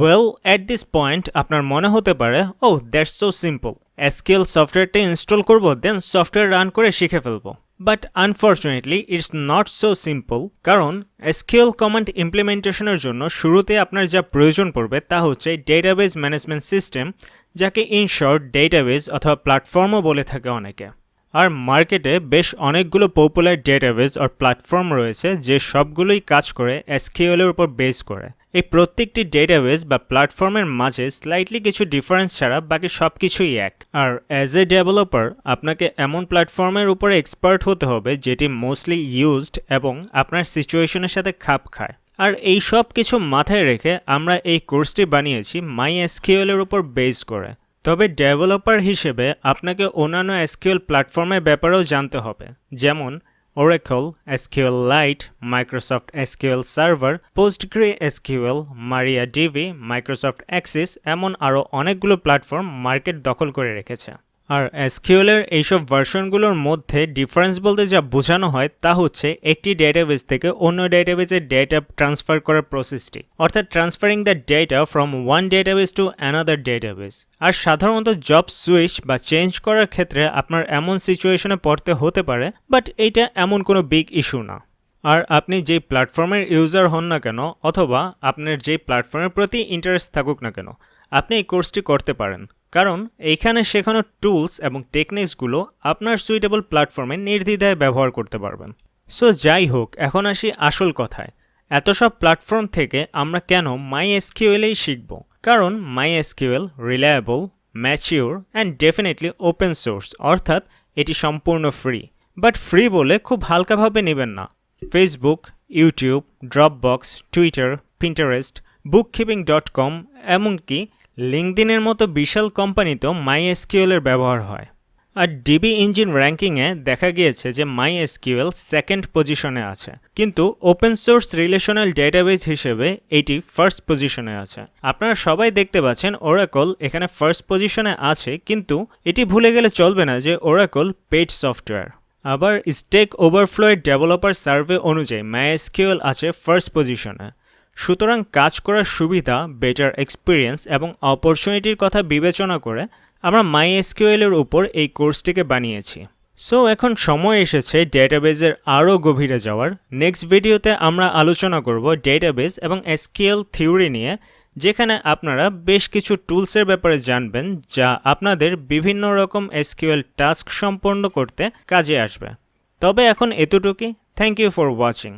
Well at this point আপনার মনে হতে পারে দ্যাটস সো সিম্পল, এসকিউএল সফটওয়্যারটা ইনস্টল করব দেন সফটওয়্যার রান করে শিখে ফেলবো। But unfortunately it's not so simple, কারণ এসকিউএল কমান্ড ইমপ্লিমেন্টেশনের জন্য শুরুতে আপনার যা প্রয়োজন পড়বে তা হচ্ছে ডেটাবেজ ম্যানেজমেন্ট সিস্টেম, যাকে ইন শর্ট ডেটাবেজ অথবা প্ল্যাটফর্মও বলে থাকে অনেকে। আর মার্কেটে বেশ অনেকগুলো পপুলার ডেটাবেজ আর প্ল্যাটফর্ম রয়েছে যে সবগুলোই কাজ করে এসকিউএল এর উপর বেস করে। এই প্রত্যেকটি ডেটাবেজ বা প্ল্যাটফর্মের মাঝে স্লাইটলি কিছু ডিফারেন্স ছাড়া বাকি সব কিছুই এক। আর অ্যাজ এ ডেভেলপার আপনাকে এমন প্ল্যাটফর্মের উপরে এক্সপার্ট হতে হবে যেটি মোস্টলি ইউজড এবং আপনার সিচুয়েশনের সাথে খাপ খায়। আর এই সব কিছু মাথায় রেখে আমরা এই কোর্সটি বানিয়েছি MySQL এর উপর বেস করে। তবে ডেভেলপার হিসেবে আপনাকে অন্যান্য এসকিউএল প্ল্যাটফর্মের ব্যাপারেও জানতে হবে, যেমন Oracle, SQLite, Microsoft SQL Server, PostgreSQL, MariaDB, Microsoft Access এমন আরও অনেকগুলো প্ল্যাটফর্ম মার্কেট দখল করে রেখেছে। আর এসকিউএল এর এইসব ভার্সনগুলোর মধ্যে ডিফারেন্স বলতে যা বোঝানো হয় তা হচ্ছে একটি ডেটাবেস থেকে অন্য ডেটাবেসে ডেটা ট্রান্সফার করার প্রসেসটি, অর্থাৎ transferring the data from one database to another database. আর সাধারণত জব সুইচ বা চেঞ্জ করার ক্ষেত্রে আপনার এমন সিচুয়েশনে পড়তে হতে পারে, বাট এইটা এমন কোনো বিগ ইস্যু না। আর আপনি যেই প্ল্যাটফর্মের ইউজার হন না কেন অথবা আপনার যেই প্ল্যাটফর্মের প্রতি ইন্টারেস্ট থাকুক না কেন, আপনি এই কোর্সটি করতে পারেন, কারণ এইখানে শেখানো টুলস এবং টেকনিক্সগুলো আপনার সুইটেবল প্ল্যাটফর্মে নির্দ্বিধায় ব্যবহার করতে পারবেন। সো যাই হোক, এখন আসি আসল কথায়। এত সব প্ল্যাটফর্ম থেকে আমরা কেন MySQL-এই শিখব? কারণ MySQL reliable, mature and definitely open source, অর্থাৎ এটি সম্পূর্ণ ফ্রি। বাট ফ্রি বলে খুব হালকাভাবে নেবেন না। Facebook, YouTube, Dropbox, Twitter, Pinterest, bookkeeping.com এমনকি লিঙ্কডিনের মতো বিশাল কোম্পানিতেও MySQL এর ব্যবহার হয়। আর ডিবি ইঞ্জিন র্যাঙ্কিংয়ে দেখা গিয়েছে যে MySQL সেকেন্ড পজিশনে আছে, কিন্তু ওপেন সোর্স রিলেশনাল ডেটাবেস হিসেবে এটি ফার্স্ট পজিশনে আছে। আপনারা সবাই দেখতে পাচ্ছেন Oracle এখানে ফার্স্ট পজিশনে আছে, কিন্তু এটি ভুলে গেলে চলবে না যে Oracle পেইড সফটওয়্যার। আবার স্টেক ওভারফ্লোয়ের ডেভেলপার সার্ভে অনুযায়ী MySQL আছে ফার্স্ট পজিশনে। সুতরাং কাজ করার সুবিধা, বেটার এক্সপিরিয়েন্স এবং অপরচুনিটির কথা বিবেচনা করে আমরা MySQL এর উপর এই কোর্সটিকে বানিয়েছি। সো এখন সময় এসেছে ডেটাবেজের আরও গভীরে যাওয়ার। নেক্সট ভিডিওতে আমরা আলোচনা করব ডেটাবেজ এবং এসকিউএল থিওরি নিয়ে, যেখানে আপনারা বেশ কিছু টুলসের ব্যাপারে জানবেন যা আপনাদের বিভিন্ন রকম এসকিউএল টাস্ক সম্পন্ন করতে কাজে আসবে। তবে এখন এতটুকুই। Thank you for watching.